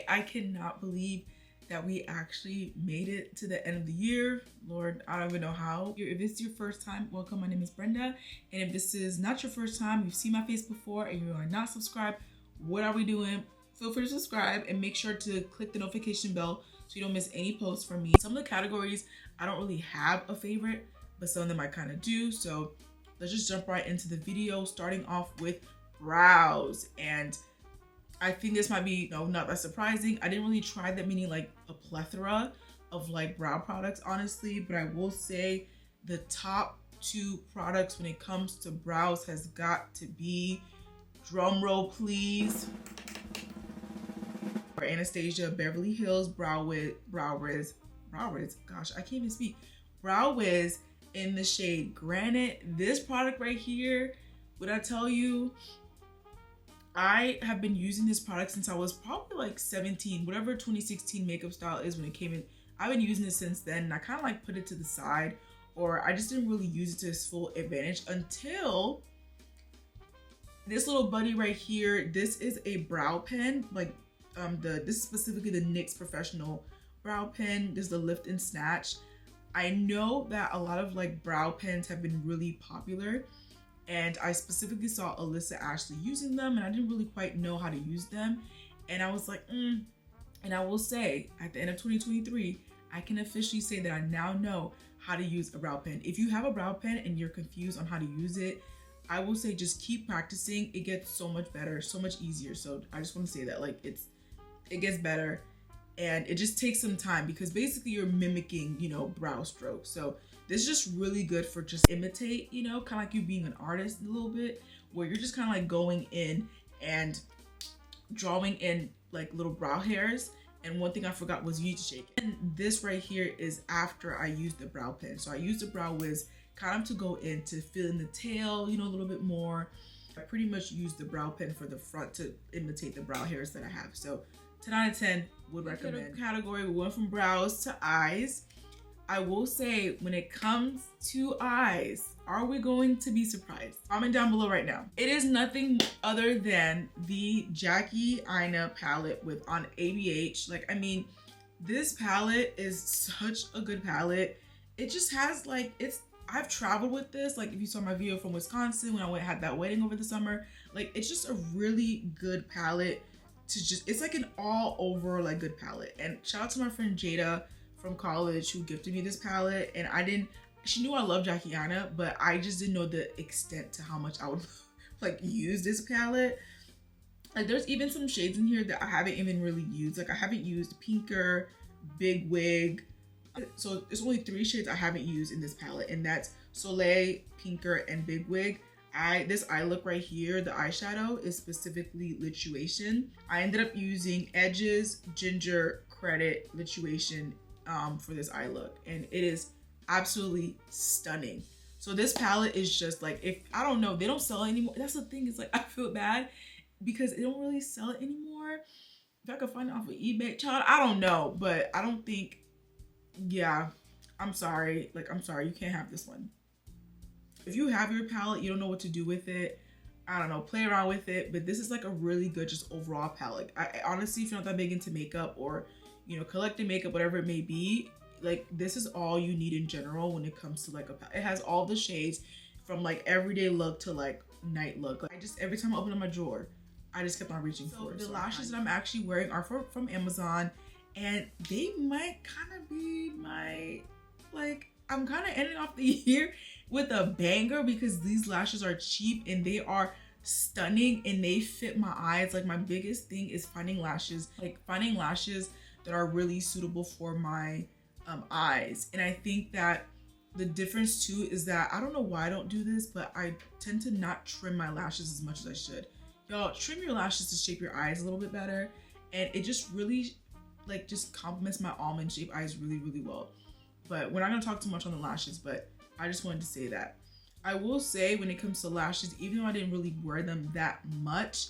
I cannot believe that we actually made it to the end of the year. Lord, I don't even know how. If this is your first time, welcome. My name is Brenda. And if this is not your first time, you've seen my face before and you are not subscribed, what are we doing? Feel free to subscribe and make sure to click the notification bell so you don't miss any posts from me. Some of the categories, I don't really have a favorite, but some of them I kind of do. So let's just jump right into the video, starting off with brows. And I think this might be not that surprising. I didn't really try that many, like a plethora of like brow products, honestly, but I will say the top 2 products when it comes to brows has got to be, drum roll please, for ANASTASIA Beverly Hills Brow Wiz, gosh, I can't even speak, Brow Wiz in the shade Granite. This product right here, would I tell you, I have been using this product since I was probably like 17, whatever 2016 makeup style is when it came in. I've been using it since then, and I kind of like put it to the side, or I just didn't really use it to its full advantage until this little buddy right here. This is a brow pen, like this is specifically the NYX Professional Brow Pen. This is the Lift and Snatch. I know that a lot of like brow pens have been really popular, and I specifically saw Alyssa Ashley using them, and I didn't really quite know how to use them. And I was like, And I will say, at the end of 2023, I can officially say that I now know how to use a brow pen. If you have a brow pen and you're confused on how to use it, I will say just keep practicing. It gets so much better, so much easier. So I just want to say that, like, it gets better, and it just takes some time because basically you're mimicking, brow strokes. So this is just really good for just imitate, kind of like you being an artist a little bit, where you're just kind of like going in and drawing in like little brow hairs. And one thing I forgot was you need to shake it. And this right here is after I used the brow pen. So I used the Brow Wiz kind of to go in to fill in the tail, a little bit more. I pretty much used the brow pen for the front to imitate the brow hairs that I have. So 10 out of 10 would recommend. Category, we went from brows to eyes. I will say, when it comes to eyes, are we going to be surprised? Comment down below right now. It is nothing other than the Jackie Aina palette on ABH. Like, I mean, this palette is such a good palette. It just has like, I've traveled with this. Like, if you saw my video from Wisconsin when I had that wedding over the summer, like, it's just a really good palette it's like an all over like good palette. And shout out to my friend Jada from college who gifted me this palette. And she knew I love Jackie Aina, but I just didn't know the extent to how much I would like use this palette. Like, there's even some shades in here that I haven't even really used. Like, I haven't used Pinker, Big Wig. So there's only 3 shades I haven't used in this palette, and that's Soleil, Pinker, and Big Wig. This eye look right here, the eyeshadow is specifically Lituation. I ended up using Edges, Ginger, Credit, Lituation for this eye look, and it is absolutely stunning. So this palette is just like, I don't know, they don't sell it anymore. That's the thing, it's like, I feel bad because they don't really sell it anymore. If I could find it off of eBay, child, I don't know, but I don't think, yeah, I'm sorry, you can't have this one. If you have your palette, you don't know what to do with it, I don't know, play around with it. But this is like a really good just overall palette. I honestly, if you're not that big into makeup or, collecting makeup, whatever it may be, like, this is all you need in general when it comes to like a palette. It has all the shades from like everyday look to like night look. Like, every time I open up my drawer, I just kept on reaching for it. The lashes that I'm actually wearing are from Amazon, and they might kind of be I'm kind of ending off the year with a banger because these lashes are cheap and they are stunning and they fit my eyes. Like, my biggest thing is finding lashes that are really suitable for my eyes. And I think that the difference too is that, I don't know why I don't do this, but I tend to not trim my lashes as much as I should. Y'all, trim your lashes to shape your eyes a little bit better, and it just really just complements my almond shaped eyes really, really well. But we're not gonna talk too much on the lashes, but I just wanted to say that. I will say, when it comes to lashes, even though I didn't really wear them that much,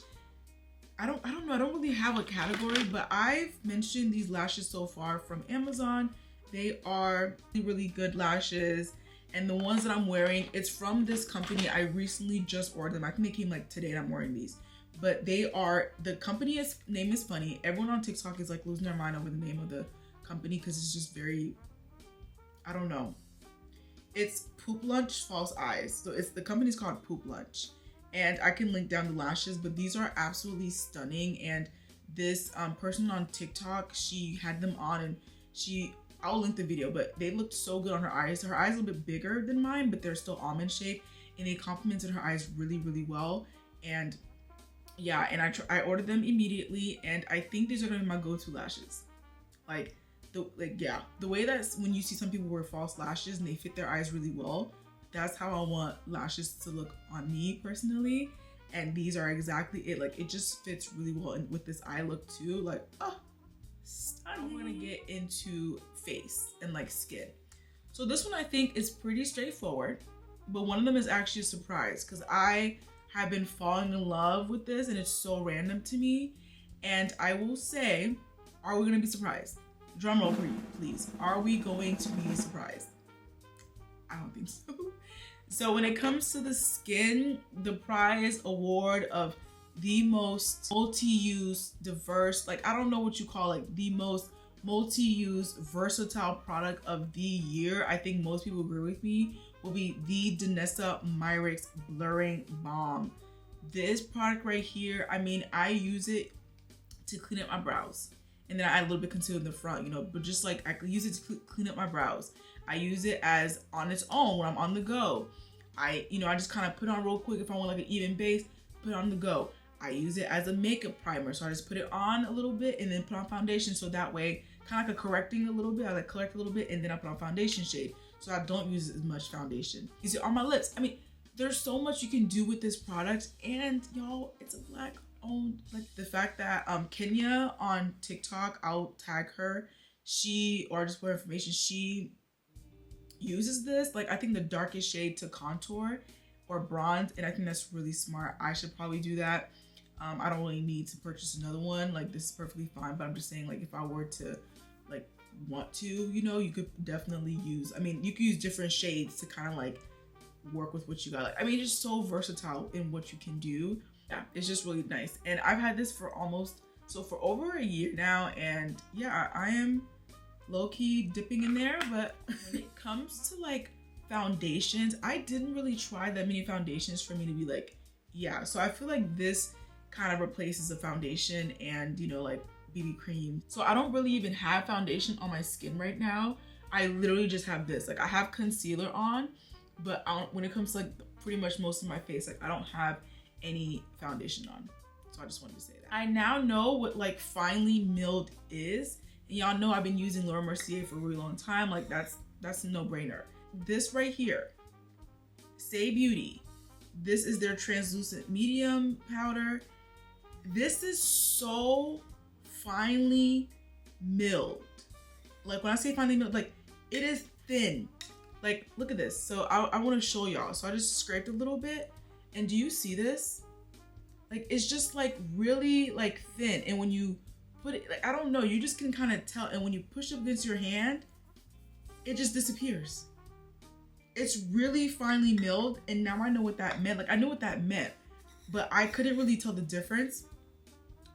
I don't know, I don't really have a category, but I've mentioned these lashes so far from Amazon. They are really, really good lashes. And the ones that I'm wearing, it's from this company. I recently just ordered them. I think they came like today and I'm wearing these. but they are, the company is, name is funny. Everyone on TikTok is like losing their mind over the name of the company because it's just very, I don't know. It's Poop Lunch False Eyes. So it's, the company's called Poop Lunch. And I can link down the lashes, but these are absolutely stunning. And this person on TikTok, she had them on, and I'll link the video, but they looked so good on her eyes. Her eyes are a little bit bigger than mine, but they're still almond shaped, and they complemented her eyes really, really well. And yeah, and I ordered them immediately, and I think these are gonna be my go-to lashes. The way that when you see some people wear false lashes and they fit their eyes really well, that's how I want lashes to look on me personally. And these are exactly it. Like, it just fits really well, and with this eye look too, like, oh, stunning. I'm gonna get into face and like skin. So this one I think is pretty straightforward, but one of them is actually a surprise because I have been falling in love with this and it's so random to me. And I will say, are we gonna be surprised? Drum roll for you, please. Are we going to be surprised? I don't think so. So when it comes to the skin, the prize award of the most multi-use, diverse, like, I don't know what you call it, the most multi-use, versatile product of the year, I think most people agree with me, will be the Danessa Myricks Blurring Balm. This product right here, I mean, I use it to clean up my brows. And then I add a little bit of concealer in the front, you know, but just like, I use it to clean up my brows. I use it as on its own when I'm on the go. I just kind of put it on real quick if I want like an even base, put it on the go. I use it as a makeup primer, so I just put it on a little bit and then put on foundation, so that way, kind of like a correcting a little bit, I like correct a little bit and then I put on foundation shade, so I don't use as much foundation. Use it on my lips. I mean, there's so much you can do with this product, and y'all, it's a Black owned. Like the fact that Kenya on TikTok, I'll tag her, or just for information, she uses this, like, I think the darkest shade to contour or bronze, and I think that's really smart. I should probably do that. I don't really need to purchase another one. Like, this is perfectly fine, but I'm just saying, like, if I were to like want to, you know, you could definitely use, I mean, you could use different shades to kind of like work with what you got. Like, I mean, it's just so versatile in what you can do. Yeah, it's just really nice. And I've had this for for over a year now, and yeah, I am low-key dipping in there. But when it comes to like foundations, I didn't really try that many foundations for me to be like, yeah. So I feel like this kind of replaces a foundation and, you know, like BB cream. So I don't really even have foundation on my skin right now. I literally just have this. Like, I have concealer on, but when it comes to like pretty much most of my face, like, I don't have any foundation on. So I just wanted to say that. I now know what like finely milled is. And y'all know I've been using Laura Mercier for a really long time. Like, that's a no-brainer. This right here, Saie Beauty. This is their translucent medium powder. This is so finely milled. Like, when I say finely milled, like, it is thin. Like, look at this. So I want to show y'all. So I just scraped a little bit, and do you see this? Like, it's just like really like thin, and when you put it, like, I don't know, you just can kind of tell, and when you push it against your hand, it just disappears. It's really finely milled, and now I know what that meant. Like, I knew what that meant, but I couldn't really tell the difference.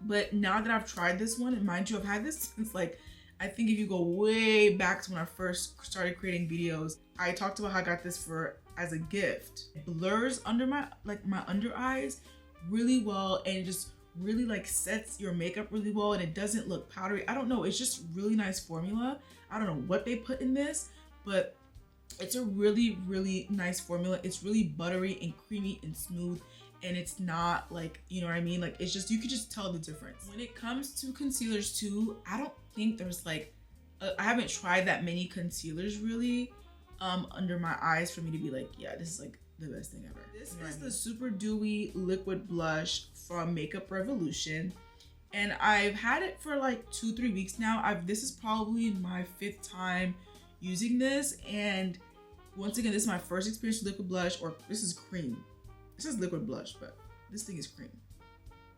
But now that I've tried this one, and mind you, I've had this since, like, I think if you go way back to when I first started creating videos, I talked about how I got this as a gift. It blurs under my under eyes really well, and it just really like sets your makeup really well, and it doesn't look powdery. I don't know, it's just really nice formula. I don't know what they put in this, but it's a really, really nice formula. It's really buttery and creamy and smooth, and it's not like, you know what I mean? Like, it's just, you could just tell the difference. When it comes to concealers too, I don't think there's like, I haven't tried that many concealers really under my eyes for me to be like, yeah, this is like the best thing ever. This is the Superdewy liquid blush from Makeup Revolution, and I've had it for like 2-3 weeks now. This is probably my 5th time using this, and once again, this is my first experience with liquid blush, or this is cream. It says liquid blush, but this thing is cream.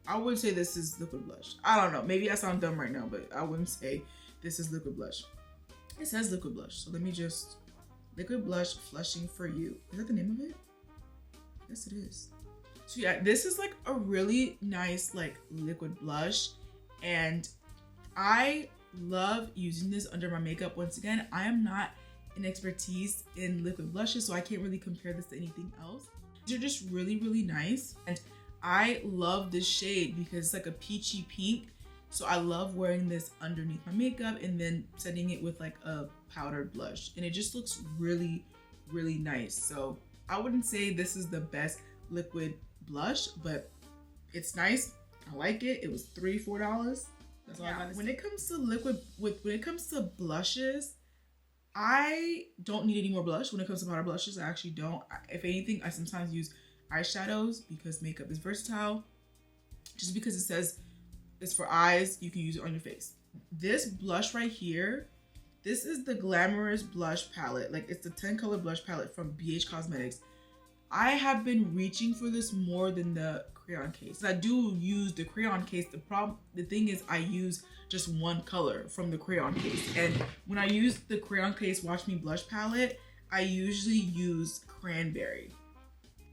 I would say this is liquid blush. I don't know, maybe I sound dumb right now, but I wouldn't say this is liquid blush. It says liquid blush, so let me just, liquid blush flushing for you. Is that the name of it? Yes, it is. So yeah, this is like a really nice like liquid blush, and I love using this under my makeup. Once again, I am not an expertise in liquid blushes, so I can't really compare this to anything else. These are just really, really nice, and I love this shade because it's like a peachy pink. So I love wearing this underneath my makeup and then setting it with like a powdered blush, and it just looks really, really nice. So I wouldn't say this is the best liquid blush, but it's nice. I like it. It was $3-4. That's all I got. When it comes to blushes, I don't need any more blush. When it comes to powder blushes, I actually don't. If anything, I sometimes use eyeshadows because makeup is versatile. Just because it says it's for eyes, you can use it on your face. This blush right here, this is the Glamorous Blush Palette. Like, it's the 10 color blush palette from BH Cosmetics. I have been reaching for this more than the crayon case. I do use the crayon case. The thing is, I use just one color from the crayon case. And when I use the crayon case Watch Me Blush palette, I usually use cranberry.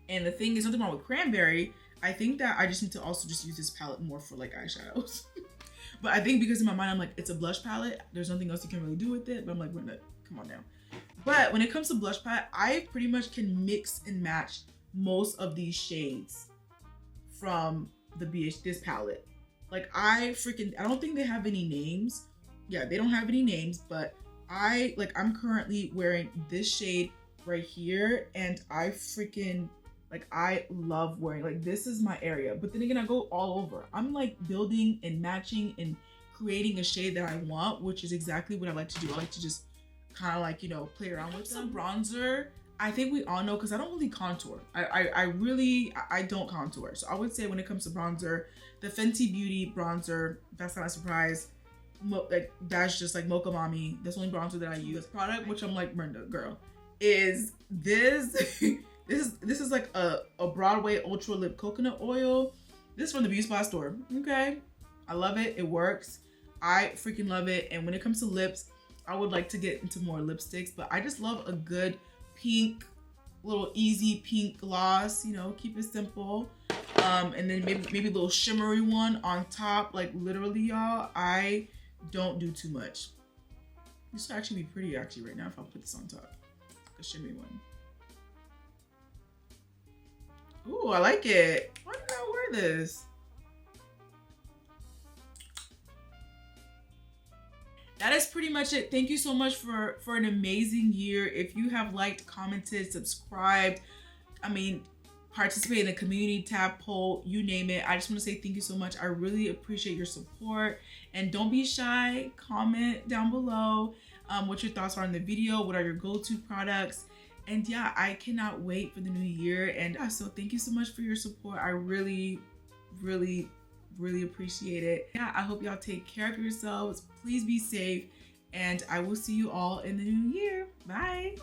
And the thing is, something wrong with cranberry, I think that I just need to also just use this palette more for like eyeshadows. But I think because in my mind, I'm like, it's a blush palette. There's nothing else you can really do with it. But I'm like, Brenda, come on now. But when it comes to blush palette, I pretty much can mix and match most of these shades from this palette. Like, I don't think they have any names. Yeah, they don't have any names, but I'm currently wearing this shade right here, and I love wearing, like, this is my area. But then again, I go all over. I'm like building and matching and creating a shade that I want, which is exactly what I like to do. I like to just kind of like, you know, play around with some bronzer. I think we all know, because I don't really contour. I don't contour. So I would say when it comes to bronzer, the Fenty Beauty bronzer, that's not a surprise. Like, that's just like Mocha Mami. That's the only bronzer that I use. This product, which I'm like, Brenda, girl, is this. This is like a Broadway Ultra Lip Coconut Oil. This is from the Beauty Spot store. Okay, I love it. It works. I freaking love it. And when it comes to lips, I would like to get into more lipsticks, but I just love a good pink, little easy pink gloss. You know, keep it simple. And then maybe a little shimmery one on top. Like, literally, y'all, I don't do too much. This would actually be pretty right now if I put this on top. A shimmery one. Ooh, I like it. Why did I wear this? That is pretty much it. Thank you so much for an amazing year. If you have liked, commented, subscribed, participate in the community tab poll, you name it. I just want to say thank you so much. I really appreciate your support. And don't be shy. Comment down below what your thoughts are on the video. What are your go-to products? And yeah, I cannot wait for the new year. And yeah, so thank you so much for your support. I really, really, really appreciate it. Yeah, I hope y'all take care of yourselves. Please be safe. And I will see you all in the new year. Bye.